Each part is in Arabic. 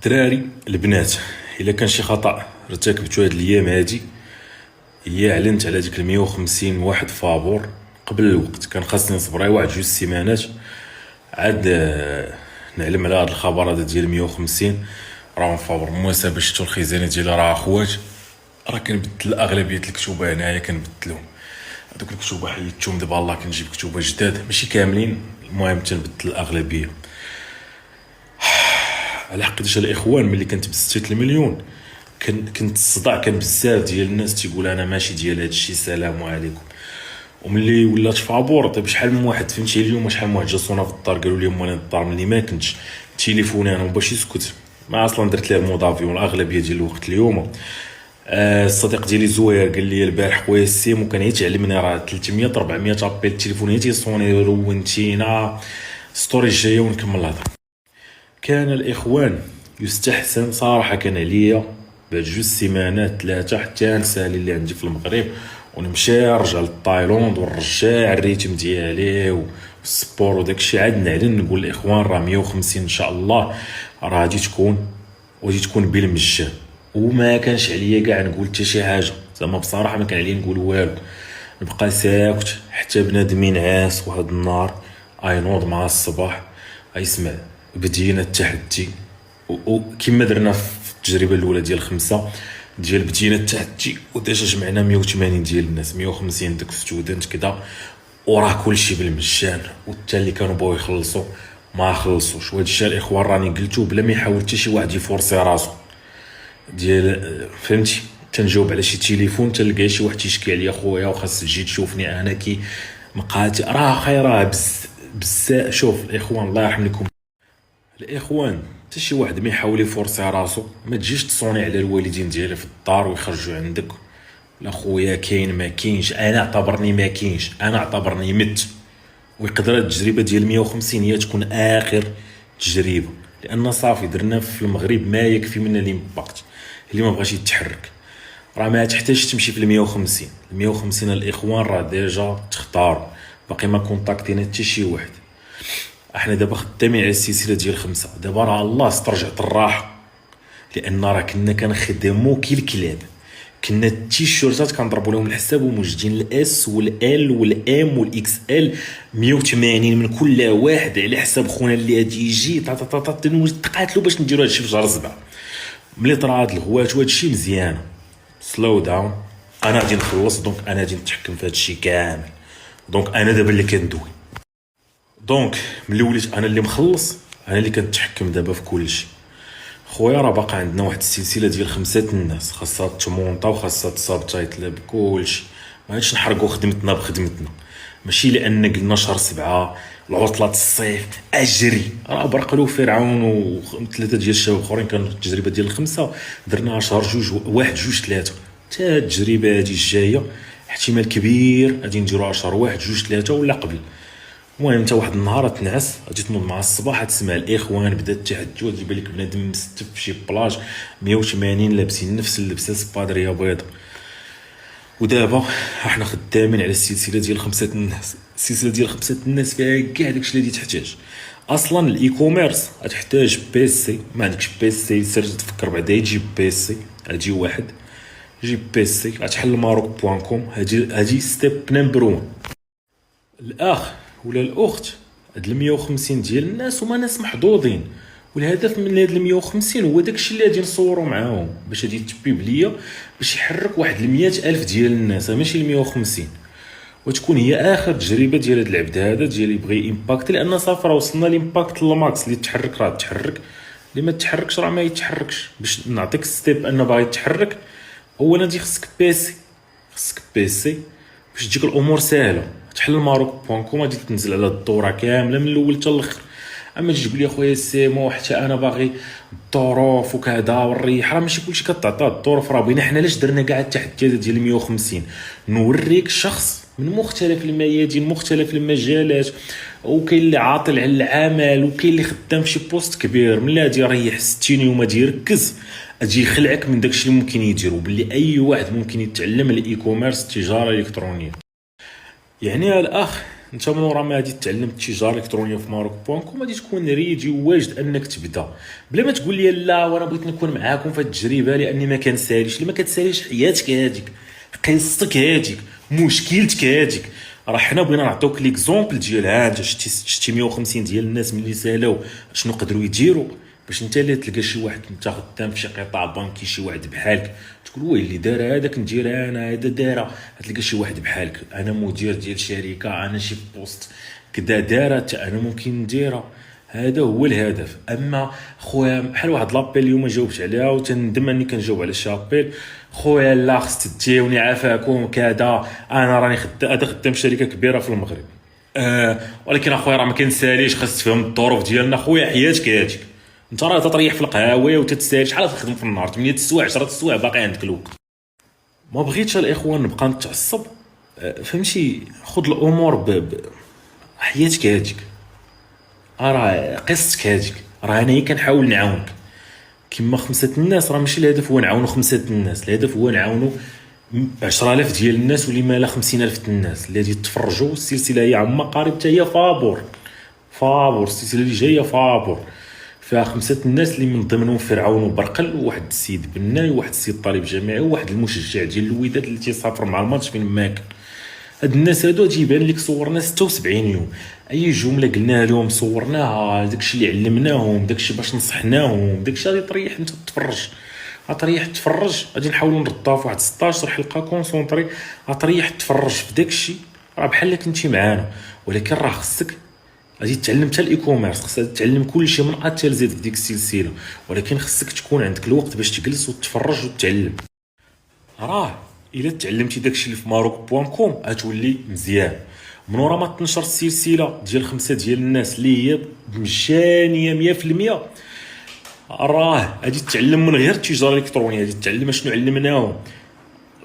الدراري البنات، الا كان شي خطا ارتكبتو هاد الايام هادي، هي اعلنت على ديك 150 واحد فابور قبل الوقت. كان خاصني نصبر واحد جوج سيمانات عاد نعلم على هاد الخبر هذا ديال 150. راه فابور موسى باش شفتو الخزانه ديالي راه اخوات، راه كنبدل اغلبيه الكتوبه هنايا كنبدلهم. هذوك الكتوبه حيدتهم دابا الله كنجيب كتوبه جداد ماشي كاملين، المهم تنبدل الاغلبيه. على حقاش الاخوان ملي كنت ب6 المليون كنت الصداع، كان بزاف ديال الناس تيقول انا ماشي ديال هذا الشيء السلام عليكم. وملي ولات فابور طيب شحال من واحد فهمتي اليوم، شحال من واحد جاسونا في الدار قالوا لي انا الدار ملي ما كنتش تليفوني انا باش يسكت، ما اصلا درت ليه المودافيون الاغلبيه ديال الوقت اليوم. الصديق ديالي زوير قال لي البارح خويا السيم وكان يتعلمني راه 300 400 ابيل التليفون هي تيصوني رونتينا ستوري جايه ونكمل الهضره. كان الاخوان يستحسن صراحه، كان عليا بعد جوج سيمانات ثلاثه حتى نسالي اللي عندي في المغرب ونمشي نرجع للتايلاند ونرجع الريتم ديالي والسبور وداكشي، عاد نعلن نقول الاخوان راه 150 ان شاء الله راه غادي تكون بالمجان. وما كانش عليا كاع نقول حتى شي حاجه، زعما بصراحه ما كان عليا نقول والو، نبقى ساكت حتى بنادم ينعس. واحد النهار اينوض مع الصباح غيسمع بدينا التحدي، وكما درنا في التجربه الاولى ديال 5 ديال بدينا التحدي وديجا جمعنا 180 ديال الناس، 150 داك ستودنت كذا، وراه كلشي بالمجان. وحتى اللي كانوا بغاو يخلصوا ما خلصوش. وهذا الشيء الاخوان راني قلتو بلا ما يحاول حتى شي واحد يفورسي راسو ديال فهمتي. تنجاوب على شي تليفون تلقى شي واحد تيشكي عليا خويا وخاص تجي تشوفني انا كي مقاتل، راه خيرها بزاف. شوف الاخوان الله يرحم لكم الاخوان، حتى شي واحد ما يحاول يفورسي راسو، ما تجيش تصوني على الوالدين ديالي في الدار ويخرجوا عندك. لا خويا كاين ما كاينش، انا اعتبرني ما كاينش، انا اعتبرني مت. ويقدر التجربه ديال 150 هي تكون اخر تجربه، لان صافي درنا في المغرب ما يكفي منا ليمباكت. اللي ما بغاش يتحرك راه ما تحتاج تمشي في 150. 150 الاخوان راه ديجا تختار، باقي ما كونتاكتينا حتى شي واحد. احنا دابا خدامين على السلسله ديال 5، دابا راه الله استرجعت الراحه، لان راه كنا كنخدمو كي الكلاب. كنا التيشيرتات كنضربوا لهم الحساب وموجدين الاس والال والام والاكس ال 180 من كل واحد على حساب خونا اللي غادي يجي تقاتلوا باش نديروا هادشي في شهر 7. ملي طرا هاد الغوات وهادشي مزيان سلو داون، انا غادي نخلص دونك انا غادي نتحكم في هادشي كامل. دونك انا دابا اللي كندوي، دونك ملي وليت انا اللي مخلص انا اللي كنتحكم دابا في كل شيء. خويا راه باقا عندنا واحد السلسله ديال 5 الناس خاصها تمونطا وخاصها تصابتايتلا بكلشي. ما غاديش نحرقوا خدمتنا بخدمتنا، ماشي لان قلنا شهر 7 العطله الصيف اجري. راه برق له فرعون وثلاثه ديال الشباب اخرين كانوا التجربه ديال 5 درناها شهر 2 1 2 3. حتى التجربه هذه الجايه احتمال كبير غادي نديروها شهر 1 2 3 ولا قبل. المهم انت واحد النهار تنعس غادي تنوض مع الصباح تسمع الاخوان بدا التحدي وتجيب لك بنادم مستف في شي بلاج 180 لابسين نفس اللبسه سبادريه بيض. ودابا احنا خدامين على السلسله ديال 5 الناس. السلسله ديال 5 الناس فيها كاع داكشي اللي تحتاج. اصلا الاي كوميرس غتحتاج بيسي، ما عندكش بيسي سير تفكر بعدا يجيب بيسي. اجي واحد جيب بيسي غتحل ماروك.com. هادي ستيب نمبر 1. الاخ ولا الاخت هاد 150 ديال الناس هما ناس محظوظين، والهدف من هاد 150 هو داكشي اللي غادي نصوروا معاهم باش غادي تبيب ليا باش يحرك واحد 100,000 ديال الناس ماشي 150. وتكون هي اخر تجربه ديال هاد العبد هذا ديال يبغي امباكت، لان صافي راه وصلنا لامباكت الماكس. اللي تحرك راه تحرك، اللي ما تحركش راه ما يتحركش. باش نعطيك ستيب ان باغي تحرك اولا دي خصك بيسي باش تجيك الامور سهله. تحل ماروك.com غادي تنزل على الدوره كامله من الاول حتى الاخر. اما تجي تقول لي خويا سيمو حتى انا باغي الظروف وكذا والريح، راه ماشي كلشي كتعطى الظروف. راه بينا حنا علاش درنا كاع التحديات ديال 150 نوريك شخص من مختلف الميادين مختلف المجالات، وكاين اللي عاطل على العمل وكاين اللي خدام في شي بوست كبير. ملي غادي يريح 60 يوم غادي يركز اجي يخلعك من داكشي اللي ممكن يديرو. باللي اي واحد ممكن يتعلم الاي كوميرس التجاره الالكترونيه. يعني الاخ انت من ورا ما غادي تتعلم التجاره الالكترونيه في ماروك بوان كوم غادي تكون ريدي وواجد انك تبدا، بلا ما تقول لي لا وانا بغيت نكون معاكم في هذه التجربه لاني ما كنساليش. اللي ما كتساليش حياتك هذيك، قصتك هذيك، مشكلتك هذيك. راه حنا بغينا نعطيوك ليكزومبل ديال ها انت شتي 150 ديال الناس ملي سالاو شنو قدروا يديروا، باش انت اللي تلقى شي واحد انت خدام في شي قطاع بنكي شي واحد بحالك تقول وي اللي دار هذاك ندير انا، هذا دارها. تلقى شي واحد بحالك انا مدير ديال شركه، انا شي بوست كدا دارها حتى انا ممكن نديرها. هذا هو الهدف. اما خويا بحال واحد لابيل اليوم جاوبت عليها وتندم اني كنجاوب على شابيل، خويا لا خص تديوني عافاكم كذا، انا راني خدام شركه كبيره في المغرب. ولكن اخويا راه ما كنساليش، خاص تفهم الظروف ديالنا. خويا حياتك هاتيك، انت راه تطريح في القهاوي وتتسالي شحال تخدم في النهار، 8 السوايع 10 السوايع باقي عندك الوقت. ما بغيتش الاخوان نبقى نتعصب، فهمتي؟ خذ الامور حياتك هاتيك، راه قصتك هاتيك، راه انايا كنحاول نعاونك كما 5 الناس. راه ماشي الهدف هو نعاونوا 5 الناس، الهدف هو نعاونوا 10,000 ديال الناس واللي مالا 50,000 الناس اللي غادي يتفرجوا. السلسله هي عما قريب حتى هي فابور السلسله اللي جايه فابور فيها 5 الناس اللي من ضمنهم فرعون وبرقل وواحد السيد بناي وواحد السيد طالب جامعي وواحد المشجع ديال الوداد اللي تيسافر مع الماتش فين ما كان. هاد الناس هادو تيبان لك صورنا 76 يوم، اي جمله قلناها لهم صورناها، داكشي اللي علمناهم، داكشي باش نصحناهم، داكشي غادي تريح انت تتفرج. غتريح تفرج، غادي نحاولوا نردها في واحد 16 حلقه كونسونطري، غتريح تفرج في داكشي. راه بحال كنتي معانا، ولكن راه خصك غادي تتعلم حتى الاي كوميرس، خصك تتعلم كلشي من ا حتى لزد في ديك السلسله، ولكن خصك تكون عندك الوقت باش تجلس وتفرج وتتعلم. راه الا تعلمتي داكشي اللي في ماروك بوان كوم غتولي مزيان. من ورا ما تنشر السلسله ديال 5 ديال الناس اللي هي مجانيه 100%، راه غادي تتعلم من غير التجاره الالكترونيه، غادي تتعلم شنو علمناهم.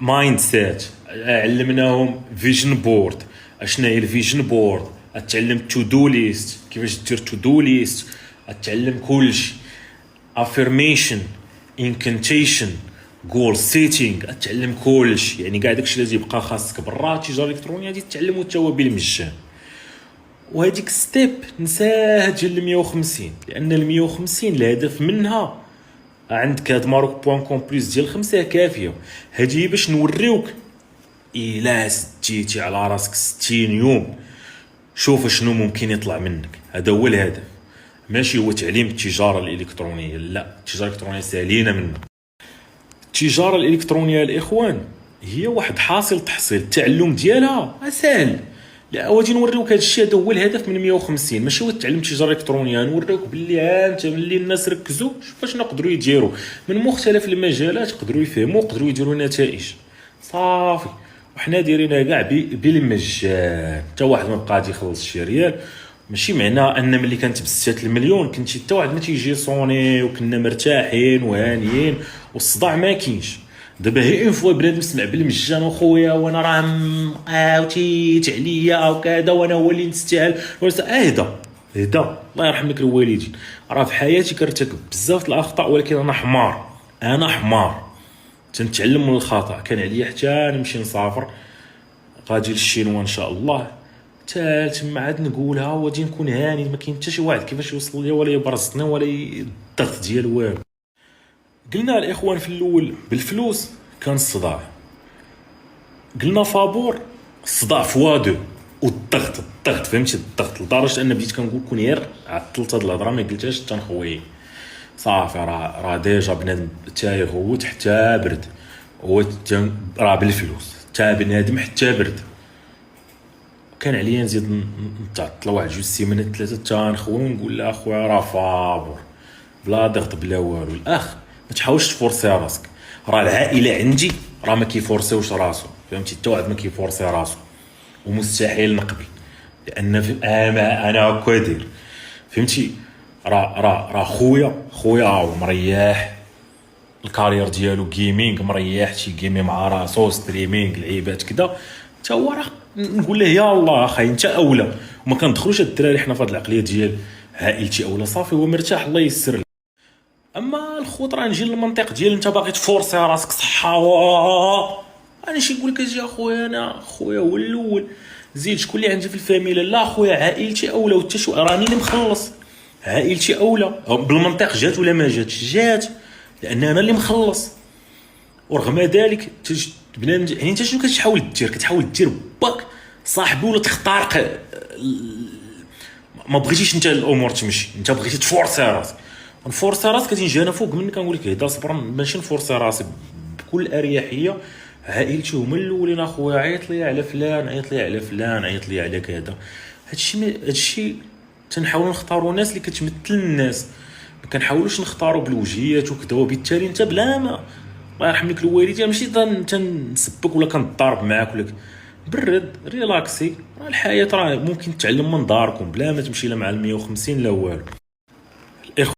مايند سيت علمناهم، فيجن بورد اشنا هي الفيجن بورد، اتعلم تو دو ليست كيفاش دير تو دو ليست، اتعلم كلشي. افيرميشن، انكنتيشن، جول سيتينغ، اتعلم كلشي. يعني كاع داكشي اللي يبقى خاصك برا التجاره الالكترونيه غادي تتعلمو حتى هو بالمجان. وهذيك ستيب نساها ديال 150، لان 150 الهدف منها عندك هاد ماروك بوان كوم بليس ديال 5 كافيه. هادي باش نوريوك الا سديتي على راسك 60 يوم شوف شنو ممكن يطلع منك. هذا هو الهدف، ماشي هو تعليم التجاره الالكترونيه، لا، التجاره الالكترونيه سالينا منها. التجاره الالكترونيه الاخوان هي واحد حاصل تحصيل، التعلم ديالها سهل. لا غادي نوريوك هذا الشيء، هذا هو الهدف من 150، ماشي هو تعلم التجاره الالكترونيه. نوريوك باللي انت ملي الناس ركزوا شوف شنو يقدروا يديروا من مختلف المجالات، يقدروا يفهموا، يقدروا يديروا نتائج صافي. وحنا دايرينها كاع بالمجان، حتى واحد ما بقى غادي يخلص شي ريال. ماشي معنى ان ملي كانت ب6 المليون كنتي حتى واحد ما تيجي صوني وكنا مرتاحين وهانيين والصداع ما كاينش. دابا هي اون فوا بنادم سمع بالمجان وخويا وانا راه عاوتيت عليا وكذا وانا هو اللي نستاهل، هدا الله يرحم لك الوالدين. راه في حياتي كنرتكب بزاف الاخطاء، ولكن انا حمار تنتعلم من الخطا. كان عليا حتى نمشي نسافر غادي للشينوا ان شاء الله، حتى تما عاد نقولها وغادي نكون هاني، ما كاين حتى شي واحد كيفاش يوصل ليا ولا يبرزني ولا الضغط ديال والو. قلنا الاخوان في الاول بالفلوس كان الصداع، قلنا فابور الصداع فوادو، والضغط فهمتي، الضغط لدرجه ان بديت كنقول كون غير عطلت هاد الهضره ما قلتهاش حتى نخويا صافي. راه ديجا بنادم تايغوت حتى برد، هو راه بالفلوس حتى بنادم حتى برد. كان عليا نزيد نتعطل واحد 2 سيمانات 3 حتى نخوي ونقول له اخويا راه فابور بلا ضغط بلا والو. الاخ ما تحاولش تفورسي راسك، راه العائله عندي راه ما كيفورسيوش راسو، فهمتي؟ حتى واحد ما كيفورسي راسو ومستحيل نقبل، لان انا هكا داير، فهمتي؟ راه خويا هو مريح، الكارير ديالو جيمنج مريح، شي جيمي مع راسو، ستريمينغ، لعيبات كذا. حتى هو راه نقول له يا الله اخي انت اولى. وما كندخلوش هاد الدراري حنا في هاد العقليه ديال عائلتي اولى، صافي هو مرتاح الله يسر له. اما الخوت راه نجي للمنطق ديال انت باغي تفورسي راسك صحه، انا شي نقول لك اجي اخويا، انا خويا هو الاول زيد شكون اللي عندي في الفاميله؟ لا خويا عائلتي اولى، وحتى شو راني اللي مخلص، عائلتي اولى. بالمنطق جات ولا ما جاتش؟ جات، لان انا اللي مخلص. ورغم ذلك بنادم يعني انت شنو كتحاول دير؟ كتحاول دير باك صاحبي ولا تخترق. ما بغيتيش انت الامور تمشي، انت بغيتي تفورسي راسك. نفورسي راسك كتنجي انا فوق منك كنقول لك هدا صبر، ماشي نفورسي راسي بكل اريحيه. عائلتي هما الاولين اخويا، عيط لي على فلان، عيط لي على فلان، عيط لي على كذا. هادشي تنحاولوا نختاروا ناس اللي كتمثل الناس، ما كنحاولوش نختاروا بالوجهيات وكذا. وبالتالي انت بلا ما الله يرحم لك الوالدين ماشي تنسبك ولا كنضارب معاك ولا برد ريلاكسي. الحياه راه ممكن تتعلم من داركم بلا ما تمشي لا مع ال 150 لا والو.